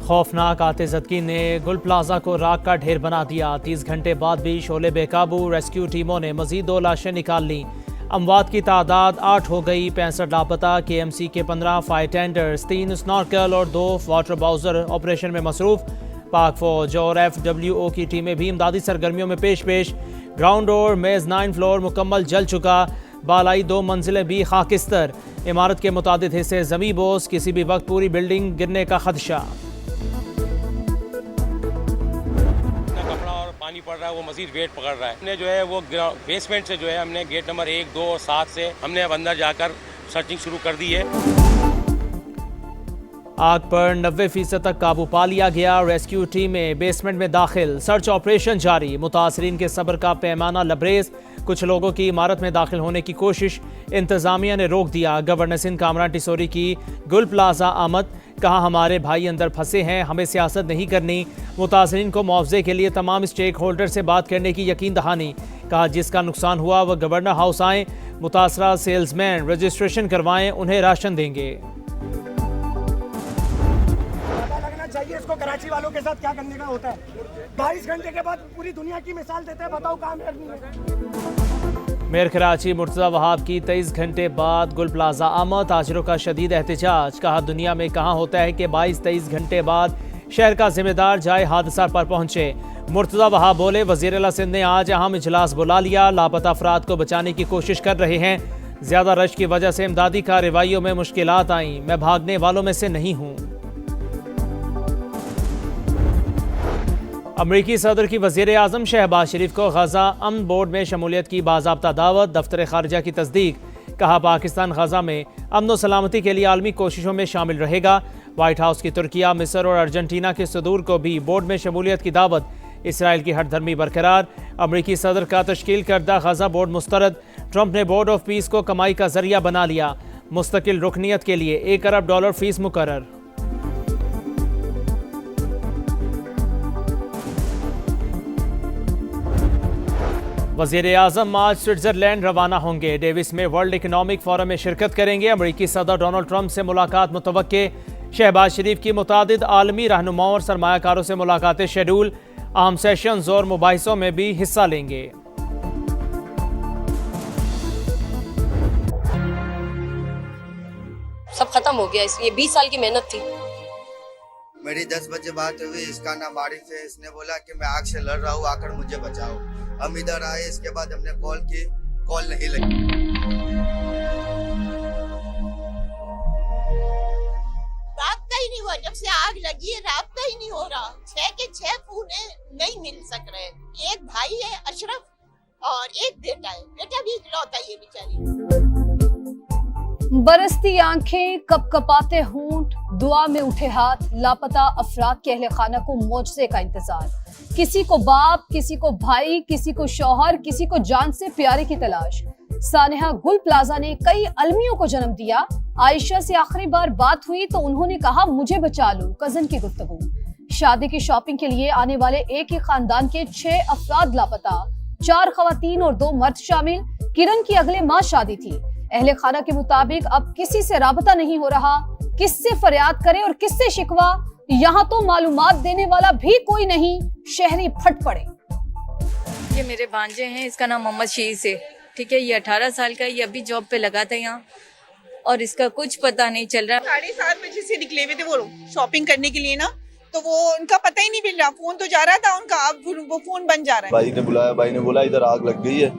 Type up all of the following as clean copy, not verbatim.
खौफनाक आतिशज़दगी ने गुल प्लाजा को राख का ढेर बना दिया। 30 घंटे बाद भी शोले बेकाबू। रेस्क्यू टीमों ने मजीद 2 लाशें निकाल ली। अमवात की तादाद 8 हो गई। 65 लापता। KMC के 15 फायर टेंडर्स, 3 स्नॉर्कल और 2 वाटर बाउजर ऑपरेशन में मसरूफ। पाक फौज और FWO की टीमें भी इमदादी सरगर्मियों में पेश। ग्राउंड और मेज 9 फ्लोर मुकम्मल जल चुका। बालाई 2 मंजिलें भी खाकिस्तर। इमारत के मुतादिद हिस्से ज़मी बोस। किसी भी वक्त पूरी बिल्डिंग गिरने का खदशा। पानी पड़ रहा है, वो मजीद वेट पकड़ रहा है। हमने जो है वो बेसमेंट से जो है हमने गेट नंबर 1, 2 और 7 से हमने अब अंदर जाकर सर्चिंग शुरू कर दी है। आग पर 90% तक काबू पा लिया गया। रेस्क्यू टीमें बेसमेंट में दाखिल। सर्च ऑपरेशन जारी। मुतासरीन के सब्र का पैमाना लबरेज। कुछ लोगों की इमारत में दाखिल होने की कोशिश इंतजामिया ने रोक दिया। गवर्नर सिंध कामरान टिसोरी की गुल प्लाजा आमद। कहा, हमारे भाई अंदर फंसे हैं, हमें सियासत नहीं करनी। मुतासरीन को मुआवजे के लिए तमाम स्टेक होल्डर से बात करने की यकीन दहानी। कहा, जिसका नुकसान हुआ वह गवर्नर हाउस आएँ। मुतासरा सेल्समैन रजिस्ट्रेशन करवाएं, उन्हें राशन देंगे। चाहिए इसको कराची वालों के साथ क्या करने का होता है। 22 घंटे के बाद पूरी दुनिया की मिसाल देते हैं, बताओ काम करनी है। मेयर कराची मुर्तज़ा वहाब की 23 घंटे बाद गुल प्लाजा आमद। ताजरों का शदीद एहतजाज। कहा, दुनिया में कहाँ होता है कि 22-23 घंटे बाद शहर का जिम्मेदार जाए हादसा पर पहुंचे। मुर्तज़ा वहाब बोले, वज़ीर आला सिंध ने आज अहम इजलास बुला लिया। लापता अफराद को बचाने की कोशिश कर रहे हैं। ज्यादा रश की वजह से इमदादी कार्रवाइयों में मुश्किलात आईं। मैं भागने वालों में से नहीं हूँ। अमरीकी सदर की वज़ीर आज़म शहबाज शरीफ को गजा अमन बोर्ड में शमूलियत की बाज़ाब्ता दावत। दफ्तर खारजा की तस्दीक। कहा, पाकिस्तान गजा में अमन व सलामती के लिए आलमी कोशिशों में शामिल रहेगा। वाइट हाउस की तुर्किया, मिस्र और अर्जेंटीना के सदूर को भी बोर्ड में शमूलियत की दावत। इसराइल की हठधर्मी बरकरार। अमरीकी सदर का तश्कील करदा गजा बोर्ड मुस्तरद। ट्रंप ने बोर्ड ऑफ पीस को कमाई का जरिया बना लिया। मुस्तकिल रुकनियत के लिए $1 अरब फीस मुकर्रर। वज़ीर आज़म आज स्विट्ज़रलैंड रवाना होंगे। डेविस में वर्ल्ड इकनॉमिक फोरम में शिरकत करेंगे। अमरीकी सदर डोनाल्ड ट्रंप से मुलाकात मुतवक्के। शहबाज शरीफ की मुतादिद आलमी रहनुमाओं और सरमायाकारों से मुलाकातें शेड्यूल। अहम सेशंस और मुबाहिसों में भी हिस्सा लेंगे। सब खत्म हो गया। ये 20 साल की मेहनत थी। मेरी 10 बजे बात हुई। इसका नाम आरिफ है। इसने बोला कि मैं आग से लड़ रहा हूँ, आकर मुझे बचाओ। हम इधर आए। इसके बाद हमने कॉल की, कॉल नहीं लगी। राब्ता ही नहीं हुआ। जब से आग लगी है राब्ता ही नहीं हो रहा। 6 के 6 फोन नहीं मिल सक रहे। एक भाई है अशरफ और एक बेटा है। बेटा भी इकलौता ही है बेचारी। बरसती आंखें, कपकपाते होंठ, दुआ में उठे हाथ। लापता अफराद के अहले खाना को मुआवजे का इंतजार। किसी को बाप, किसी को भाई, किसी को शौहर, किसी को जान से प्यारे की तलाश। सानेहा गुल प्लाजा ने कई अलमियों को जन्म दिया। आयशा से आखिरी बार बात हुई तो उन्होंने कहा, मुझे बचा लो। कजन की गुफ्तगू। शादी की शॉपिंग के लिए आने वाले एक ही खानदान के 6 अफराद लापता। 4 खवातीन और 2 मर्द शामिल। किरण की अगले माह शादी थी। अहले खाना के मुताबिक अब किसी से राबता नहीं हो रहा। किससे फरियाद करे और किससे शिकवा, यहाँ तो मालूमात देने वाला भी कोई नहीं। शहरी फट पड़े। ये मेरे भांजे हैं। इसका नाम मोहम्मद शीज है। ठीक है, ये 18 साल का। ये अभी जॉब पे लगा था यहाँ और इसका कुछ पता नहीं चल रहा। 7:30 बजे से निकले हुए थे वो शॉपिंग करने के लिए ना, तो वो उनका पता ही नहीं मिल रहा। फोन तो जा रहा था उनका, अब वो फोन बंद जा रहा है। भाई ने बुलाया, भाई ने बोला इधर आग लग गई है,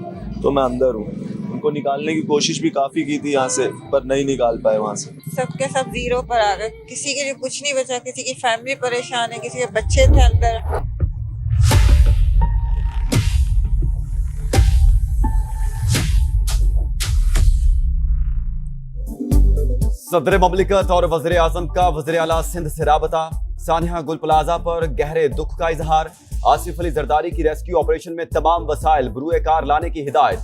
तो मैं अंदर हूँ। उनको निकालने की कोशिश भी काफी की थी यहाँ से, पर नहीं निकाल पाए वहाँ से। सबके सब जीरो पर आ गए। किसी के लिए कुछ नहीं बचा। किसी की फैमिली परेशान है, किसी के बच्चे थे अंदर। सदर ममलिकत और वज़ीर आज़म का वज़ीर आला सिंध से राबता। सानिया गुल प्लाजा पर गहरे दुख का इजहार। आसिफ अली जरदारी की रेस्क्यू ऑपरेशन में तमाम वसाइल बरूए कार लाने की हिदायत।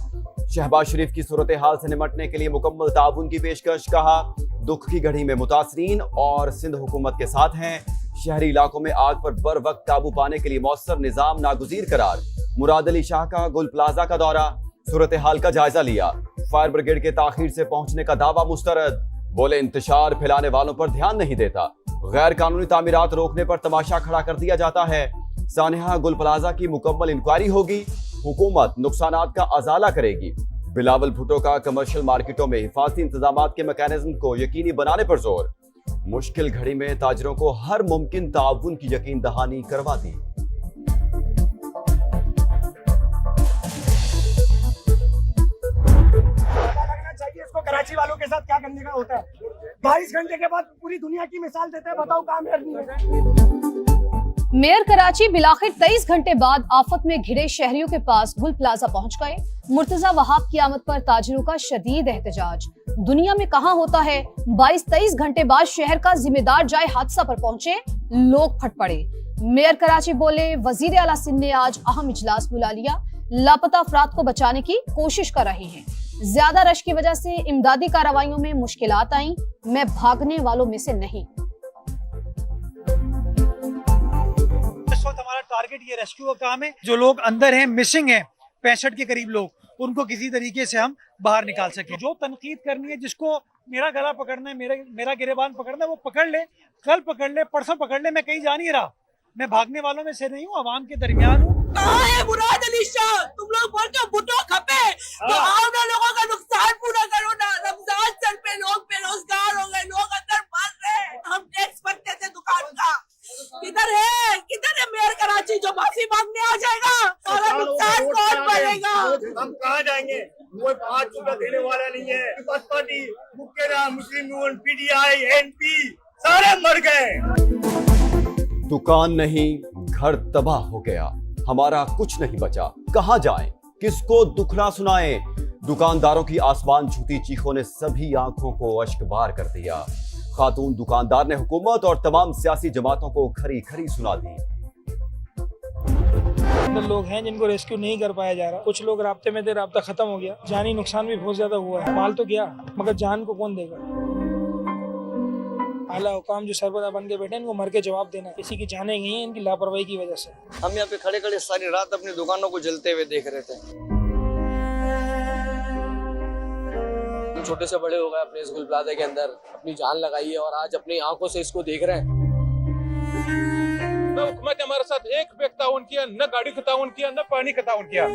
शहबाज शरीफ की सूरत हाल से निपटने के लिए मुकम्मल ताउन की पेशकश। कहा, दुख की घड़ी में मुतासरीन और सिंध हुकूमत के साथ हैं। शहरी इलाकों में आग पर बर वक्त काबू पाने के लिए मौसर निजाम नागुजीर करार। मुराद अली शाह का गुल प्लाजा का दौरा, सूरत हाल का जायजा लिया। फायर ब्रिगेड के ताखीर से पहुंचने का दावा मुस्तरद। बोले इंतशार फैलाने वालों पर ध्यान नहीं देता, गैर कानूनी तामीरात रोकने पर तमाशा खड़ा कर दिया जाता है। सानिया गुल प्लाजा की मुकम्मल इंक्वायरी होगी, हुकूमत नुकसानात का अजाला करेगी। बिलावल भुट्टो का कमर्शियल मार्केटों में हिफाजती इंतजामात के मैकेनिज्म को यकीनी बनाने पर जोर। मुश्किल घड़ी में ताजरों को हर मुमकिन ताउन की यकीन दहानी करवा दी। चाहिए इसको कराची वालों के साथ क्या करने का होता है। 22 घंटे के बाद पूरी दुनिया की मिसाल देते हैं, बताओ काम करनी है। मेयर कराची बिलाखिर 23 घंटे बाद आफत में घिरे शहरियों के पास गुल प्लाजा पहुंच गए। मुर्तजा वहाब की आमद पर ताजिरों का शदीद एहतजाज। दुनिया में कहां होता है, 22-23 घंटे बाद शहर का जिम्मेदार जाए हादसा पर पहुंचे, लोग फट पड़े। मेयर कराची बोले, वजीर आला सिंध ने आज अहम इजलास बुला लिया, लापता अफराद को बचाने की कोशिश कर रहे हैं। ज्यादा रश की वजह से इमदादी कार्रवाइयों में मुश्किलात आई, मैं भागने वालों में से नहीं। इस वक्त हमारा टारगेट ये रेस्क्यू का काम है। जो लोग अंदर हैं, मिसिंग हैं 65 के करीब लोग, उनको किसी तरीके से हम बाहर निकाल सके। जो तनकीद करनी है, जिसको मेरा गला पकड़ना है, मेरा गिरेबान पकड़ना है, वो पकड़ ले, कल पकड़ ले, परसों पकड़ ले। मैं कहीं जा नहीं रहा, मैं भागने वालों में से नहीं हूँ, आवाम के दरमियान हूँ। कहाँ है मुराद अली शाह? तुम लोग बोलते हो भुट्टो खपे, तो आओ ना, लोगों का नुकसान पूरा करो ना। रमजान चल पे लोग बेरोजगार हो गए, लोग अंदर मर रहे हैं। हम टैक्स भरते थे दुकान का, किधर है मेयर कराची जो माफी मांगने आ जाएगा? सारा नुकसान कौन भरेगा? हम कहाँ जाएंगे? कोई 5 रुपया देने वाला नहीं है। पीपल्स पार्टी, मुकेरा, मुस्लिम यूनियन, पीडीआई, एनपी सारे मर गए। दुकान नहीं, घर तबाह हो गया, हमारा कुछ नहीं बचा, कहां जाएं, किसको दुखड़ा सुनाएं। दुकानदारों की आसमान छूती चीखों ने सभी आंखों को अश्कबार कर दिया। खातून दुकानदार ने हुकूमत और तमाम सियासी जमातों को खरी खरी सुना दी। लोग हैं जिनको रेस्क्यू नहीं कर पाया जा रहा, कुछ लोग राब्ते में थे, राब्ता खत्म हो गया, जानी नुकसान भी बहुत ज्यादा हुआ है। माल तो गया, मगर जान को कौन देगा? आला हुकाम जो सरबरा बन के बैठे, इनको मर के जवाब देना। किसी की जाने गई हैं इनकी लापरवाही की वजह से। हम यहाँ पे खड़े खड़े सारी रात अपनी दुकानों को जलते हुए देख रहे थे। छोटे से बड़े हो गए, अपने इस गुल प्लाजा के अंदर अपनी जान लगाई है और आज अपनी आंखों से इसको देख रहे हैं। न हुकूमत ने हमारे साथ एक रुपये का ताउन किया, न गाड़ी का ताउन किया, न पानी का ताउन किया।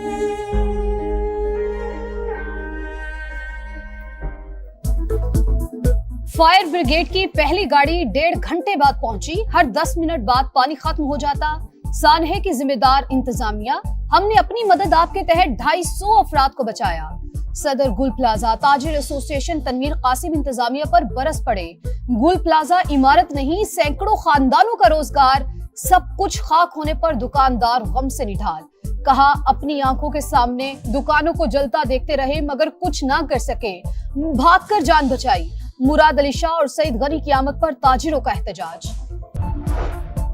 फायर ब्रिगेड की पहली गाड़ी 1.5 घंटे बाद पहुंची। हर 10 मिनट बाद पानी खत्म हो जाता। सानहे की जिम्मेदार इंतजामिया, हमने अपनी मदद आपके तहत 250 अफराद को बचाया। सदर गुल प्लाजा ताजिर एसोसिएशन तनवीर कासिम इंतजामिया पर बरस पड़े। गुल प्लाजा इमारत नहीं, सैकड़ों खानदानों का रोजगार, सब कुछ खाक होने पर दुकानदार गम से निढाल। कहा, अपनी आंखों के सामने दुकानों को जलता देखते रहे मगर कुछ ना कर सके, भागकर जान बचाई। मुराद अली शाह और सईद गनी की आमद पर ताजिरों का एहतजाज।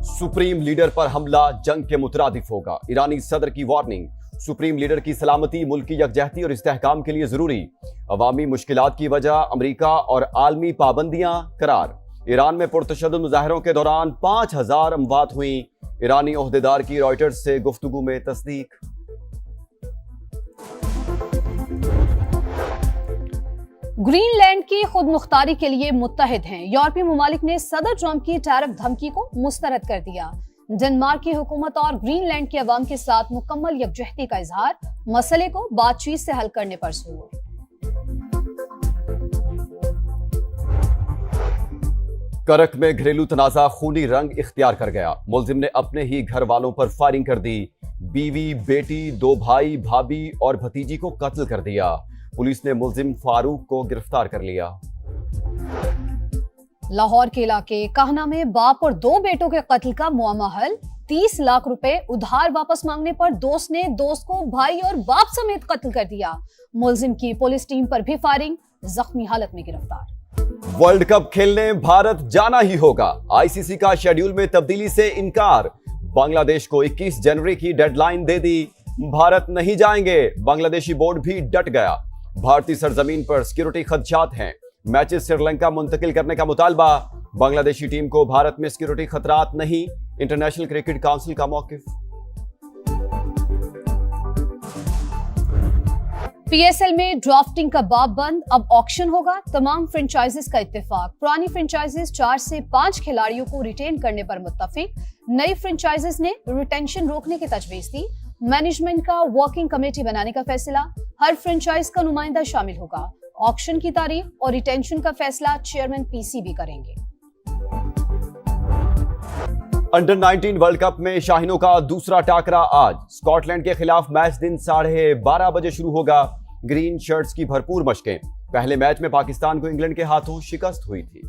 सुप्रीम लीडर पर हमला जंग के मुतरादिफ होगा, ईरानी सदर की वार्निंग। सुप्रीम लीडर की सलामती मुल्क की यकजहती और इस्तेहकाम के लिए जरूरी। अवामी मुश्किलात की वजह अमरीका और आलमी पाबंदियां करार। ईरान में पुरतशद्दुद मुजाहरों के दौरान 5000 अमवात हुई। ईरानी ओहदेदार की रॉयटर्स से गुफ्तगू में तस्दीक। ग्रीनलैंड की खुद मुख्तारी के लिए मुत्तहिद हैं। यूरोपीय ममालिक ने सदर ट्रंप की टैरिफ धमकी को मुस्तरद कर दिया। डेनमार्क की हुकूमत और ग्रीनलैंड के अवाम के साथ मुकम्मल यकजहती का इजहार, मसले को बातचीत से हल करने पर जोर। करक में घरेलू तनाजा खूनी रंग इख्तियार कर गया। मुलजिम ने अपने ही घर वालों पर फायरिंग कर दी। बीवी, बेटी, 2 भाई, भाभी और भतीजी को कत्ल कर दिया। पुलिस ने मुलजिम फारूक को गिरफ्तार कर लिया। लाहौर के इलाके काहना में बाप और 2 बेटों के कत्ल का मुआमा हल। 30 लाख रुपए उधार वापस मांगने पर दोस्त ने दोस्त को भाई और बाप समेत कत्ल कर दिया। मुलजिम की पुलिस टीम पर भी फायरिंग, जख्मी हालत में गिरफ्तार। वर्ल्ड कप खेलने भारत जाना ही होगा। आईसीसी का शेड्यूल में तब्दीली से इनकार। बांग्लादेश को 21 जनवरी की डेडलाइन दे दी। भारत नहीं जाएंगे, बांग्लादेशी बोर्ड भी डट गया। भारतीय सरजमीन पर सिक्योरिटी खदशात हैं। मैचेस श्रीलंका मुंतकिल करने का मुतालबा। बांग्लादेशी टीम को भारत में सिक्योरिटी खतरात नहीं, इंटरनेशनल क्रिकेट काउंसिल का मौकिफ। पीएसएल में ड्राफ्टिंग का बाब बंद, अब ऑक्शन होगा। तमाम फ्रेंचाइजीज का इत्तेफाक। पुरानी फ्रेंचाइजीज 4 से 5 खिलाड़ियों को रिटेन करने पर मुत्तफिक। नई फ्रेंचाइजीज ने रिटेंशन रोकने की तजवीज दी। मैनेजमेंट का वर्किंग कमेटी बनाने का फैसला। हर फ्रेंचाइज का नुमाइंदा शामिल होगा। ऑक्शन की तारीख और रिटेंशन का फैसला चेयरमैन पीसीबी करेंगे। अंडर 19 वर्ल्ड कप में शाहीनों का दूसरा टाकरा आज। स्कॉटलैंड के खिलाफ मैच दिन 12:30 बजे शुरू होगा। ग्रीन शर्ट्स की भरपूर मशकें। पहले मैच में पाकिस्तान को इंग्लैंड के हाथों शिकस्त हुई थी।